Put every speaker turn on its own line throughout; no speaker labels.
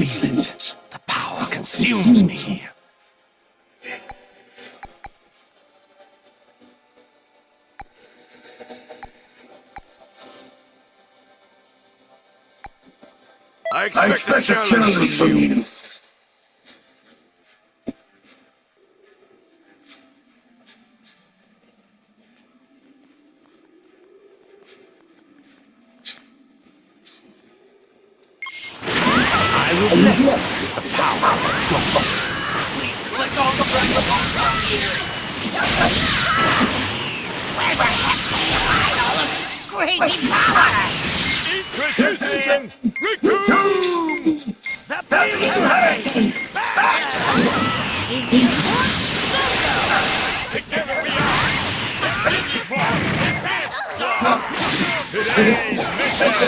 feel it. The power consumes me.
I expect a challenge from you.
I will bless you with the power of God.
Please collect all the Dragon Balls around here. Where the heck can you hide all of this crazy power?
Introducing Return!
The Beast!
Together we are the Xenoverse Advance Club! Today's mission!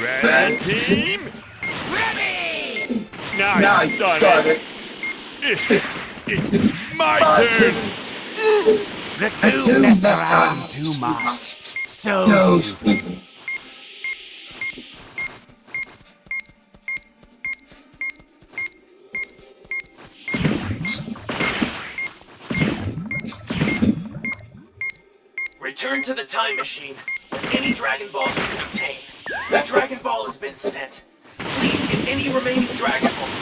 Ready, team?
Ready!
Now you've done it! It's my turn!
The two messed around too much. So stupid.
Return to the time machine with any Dragon Balls you can obtain. The Dragon Ball has been sent. Please get any remaining Dragon Balls.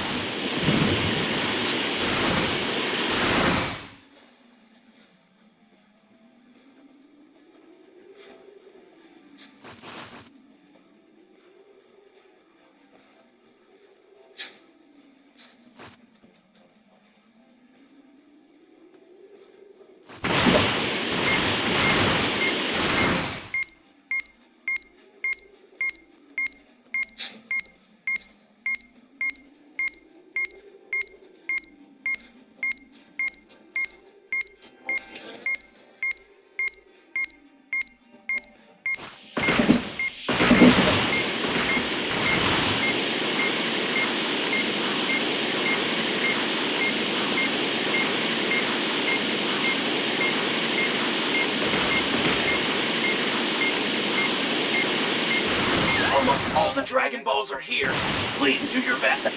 Almost all the Dragon Balls are here. Please do your best.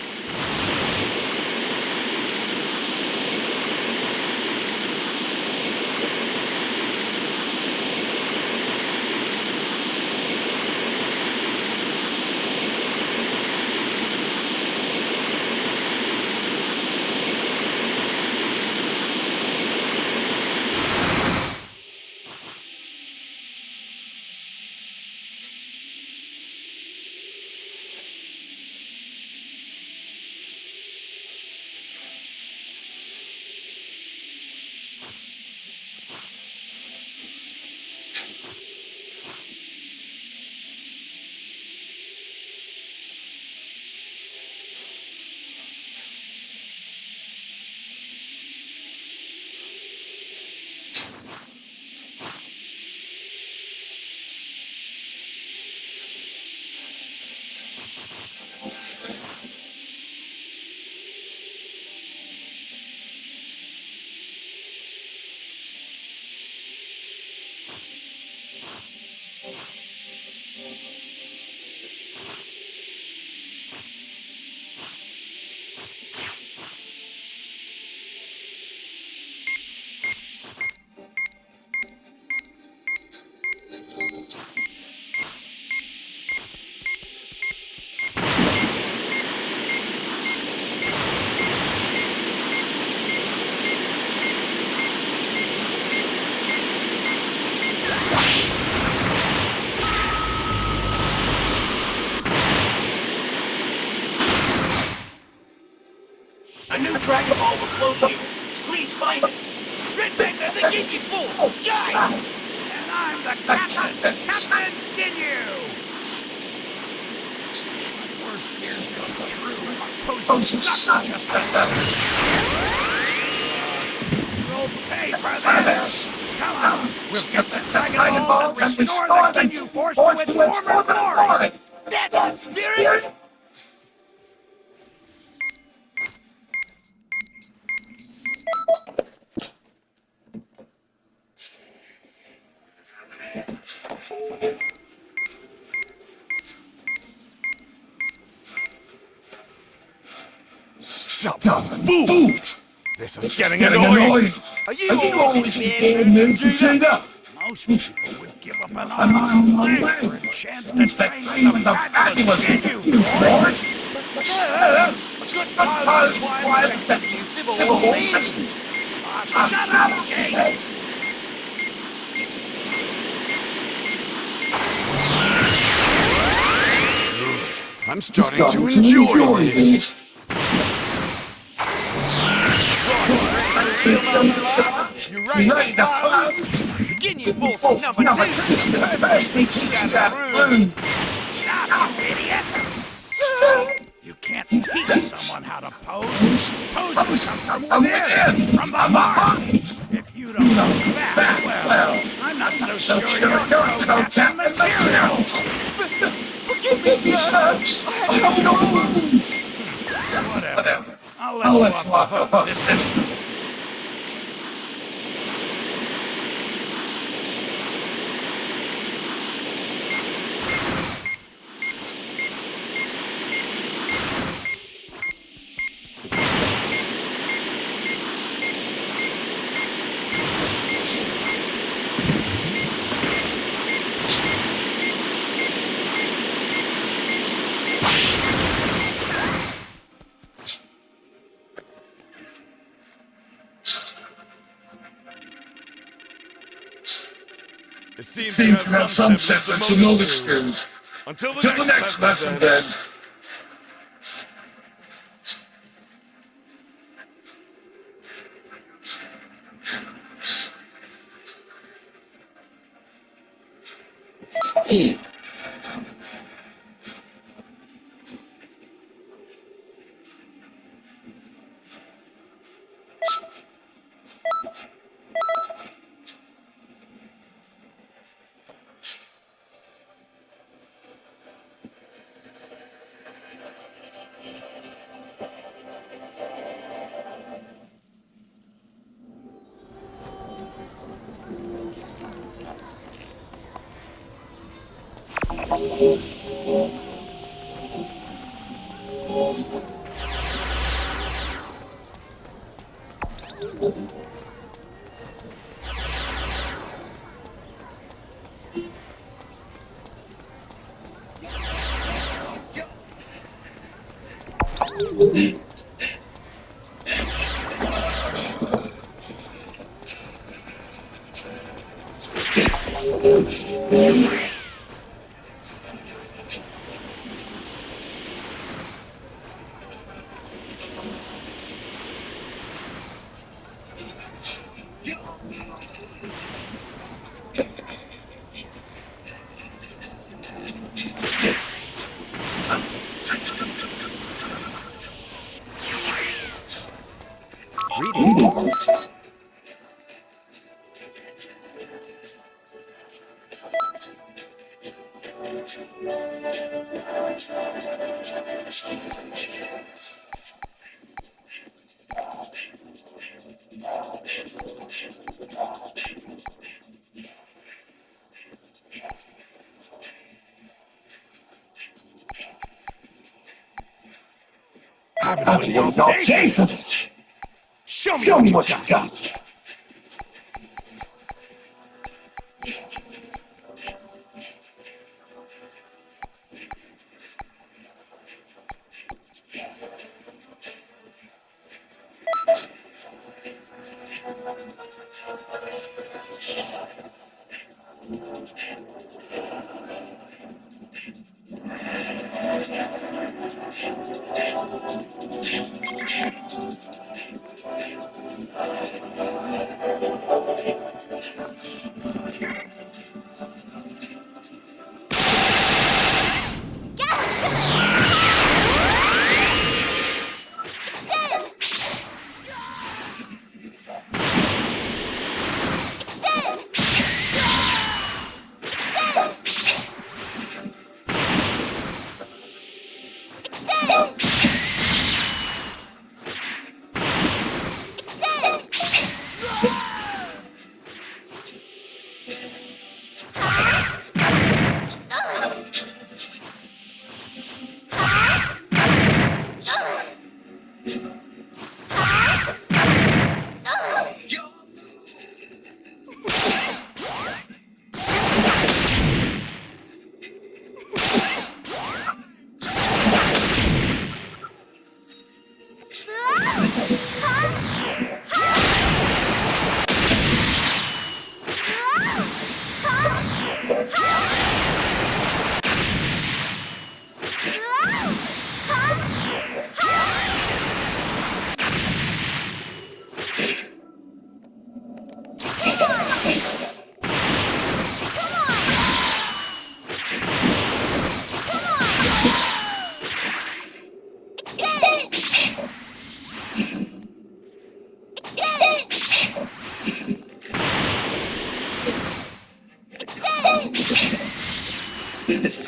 A new Dragon Ball was located. Please find it.
Remember the Ginyu Fool! Giants! And I'm the captain, Captain Ginyu! My worst fears come true. Opposing suck justice. You'll pay for this! Come on! We'll get the Dragon Balls and restore the Ginyu Force to its former glory! That's the spirit!
Dumb fool! This is getting annoying!
Are you always in bed, Vegeta? Most people would give up an arm and a leg for a chance to train with the fabulous Ginyu Force. But sir, a good pilot requires effective use of all limbs. Shut up, Chase!
I'm starting to enjoy this.
You ready to pose? The Ginyu Force number 2 to personally teach you how to room. Stop, you idiot! Sir! You can't teach someone how to pose. Poses come from within, from the heart. If you don't know that, well, I'm not so sure you're pro-captain material. Forgive me, sir. I had no clue. Whatever. I'll let you off the hook this time.
It seems to have some semblance of motive skills.
Until
Till the next lesson, then.
I've been waiting all day for this. Show me what you got.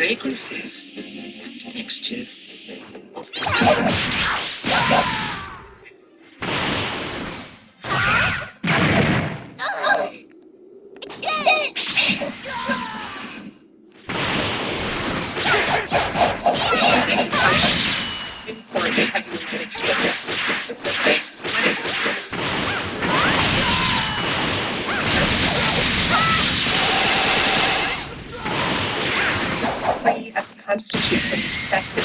fragrances and textures of the Constitution vested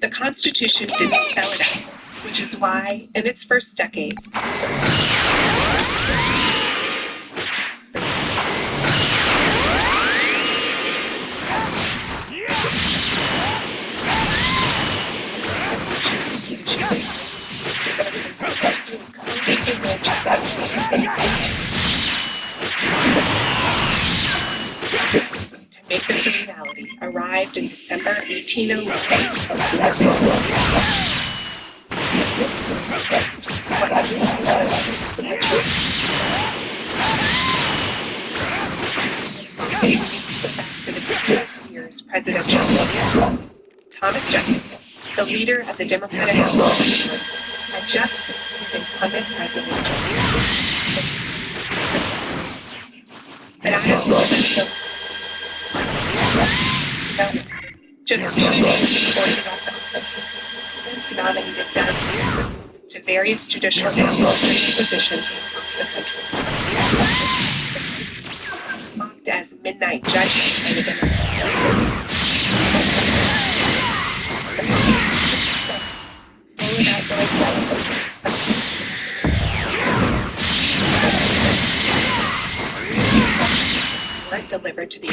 the Constitution didn't spell it out, which is why, in its first decade, to make this a reality, arrived in December 1801. Year's presidential Thomas Jefferson, the leader of the Democratic Party, had just defeated incumbent President just 2 days before he left office, Pence nominated dozens to various judicial and administrative positions across the country. Mocked as midnight judges by the Democrats. Delivered to the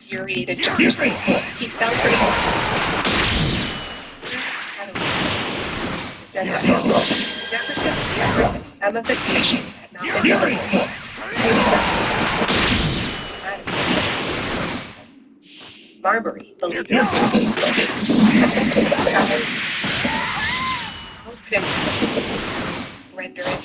infuriated Jefferson. He felt Jefferson discovered that some of the commissions had not been done. Marbury believed it was render it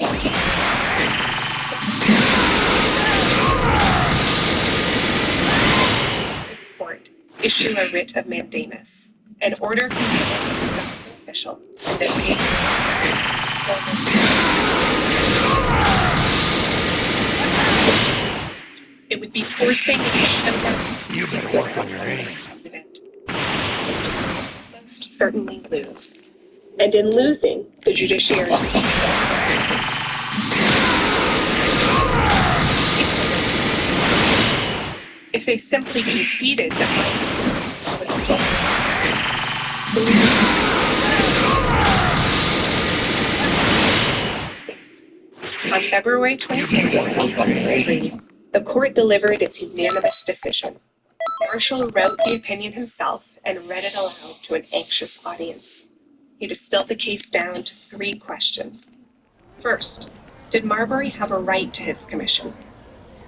court issue a writ of mandamus, an order commanded to the government official, in this case, it would be forcing the issue of
You better work on your aim.
Most certainly lose. And in losing, the judiciary if they simply conceded that on February 25th, 1803, the court delivered its unanimous decision. Marshall wrote the opinion himself and read it aloud to an anxious audience. He distilled the case down to 3 questions. First, did Marbury have a right to his commission?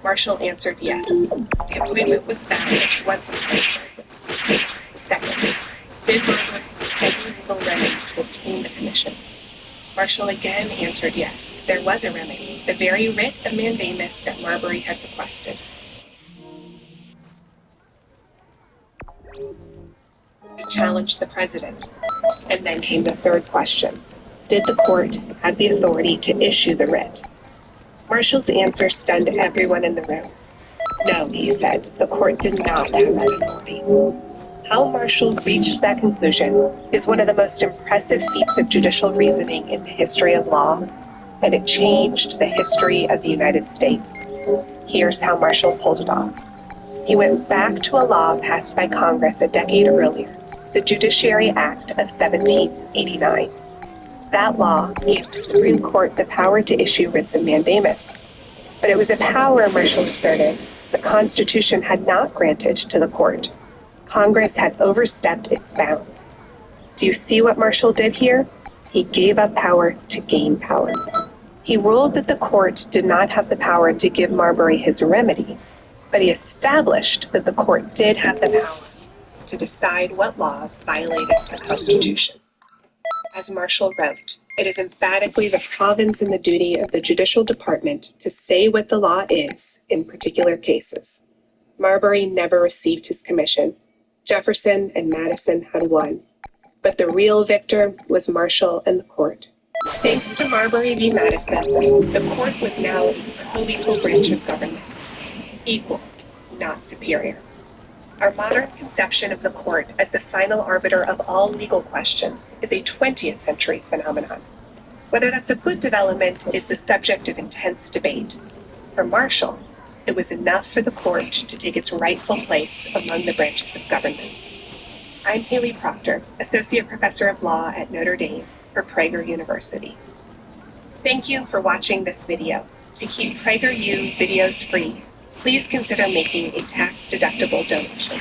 Marshall answered yes. The appointment was valid once in place. Second, did Marbury have any legal remedy to obtain the commission? Marshall again answered yes. There was a remedy, the very writ of mandamus that Marbury had requested. He challenged the president. And then came the third question. Did the court have the authority to issue the writ? Marshall's answer stunned everyone in the room. No, he said, the court did not have that authority. How Marshall reached that conclusion is one of the most impressive feats of judicial reasoning in the history of law, and it changed the history of the United States. Here's how Marshall pulled it off. He went back to a law passed by Congress a decade earlier, the Judiciary Act of 1789. That law gave the Supreme Court the power to issue writs of mandamus. But it was a power, Marshall asserted, the Constitution had not granted to the court. Congress had overstepped its bounds. Do you see what Marshall did here? He gave up power to gain power. He ruled that the court did not have the power to give Marbury his remedy, but he established that the court did have the power to decide what laws violated the Constitution. As Marshall wrote, it is emphatically the province and the duty of the judicial department to say what the law is in particular cases. Marbury never received his commission. Jefferson and Madison had won. But the real victor was Marshall and the court. Thanks to Marbury v. Madison, the court was now a co-equal branch of government. Equal, not superior. Our modern conception of the court as the final arbiter of all legal questions is a 20th century phenomenon. Whether that's a good development is the subject of intense debate. For Marshall, it was enough for the court to take its rightful place among the branches of government. I'm Haley Proctor, Associate Professor of Law at Notre Dame for Prager University. Thank you for watching this video. To keep PragerU videos free, please consider making a tax-deductible donation.